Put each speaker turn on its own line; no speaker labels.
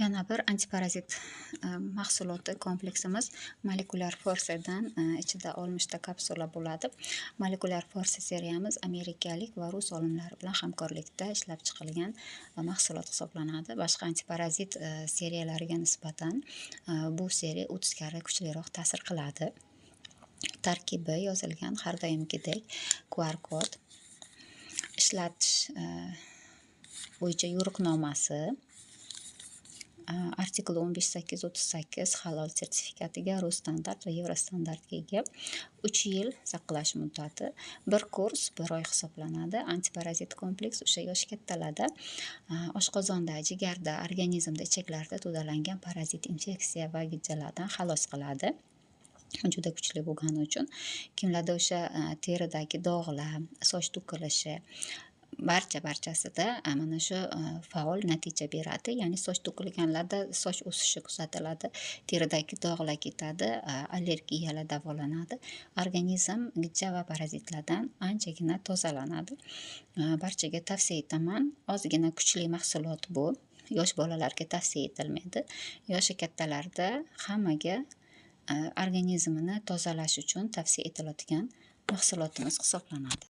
Yana bir antiparazit mahsuloti kompleksimiz Molecular Force'dan ichida 60 ta kapsula bo'ladi. Molecular Force seriyamiz amerikalik va rus olimlari bilan hamkorlikda ishlab chiqilgan mahsulot hisoblanadi. Boshqa antiparazit seriyalariga nisbatan bu seriya 30 karra kuchliroq ta'sir qiladi. Tarkibi yozilgan har doimgidek QR kod, ishlatish bo'yicha yo'riqnomasi, artikl 15838 halol sertifikatiga rus standart va yevro standartga ega, 3 yil saqlash muddati, bir kurs 1 oy hisoblanadi. Antiparazit kompleks o'sha yosh kattalarda oshqozonda, jigarda, organizmda, ichaklarda to'dalangan parazit infeksiya va gijjalardan xalos qiladi. Juda kuchli bo'lgani uchun kimlarda o'sha teridagi dog'lar, soch to'kilishi barchasida mana shu faol natija beradi. Ya'ni soch to'kilganlarda soch o'sishi kuzatiladi, teridagi dog'lar ketadi, allergiyalar davolanadi, organizm gijja va parazitlardan anchagina tozalanadi. Barchaga tavsiya etaman. Ozgina kuchli mahsulot bu. Yosh bolalarga tavsiya etilmaydi. Yoshi kattalarda hammaga organizmini tozalash uchun tavsiya etiladigan mahsulotimiz hisoblanadi.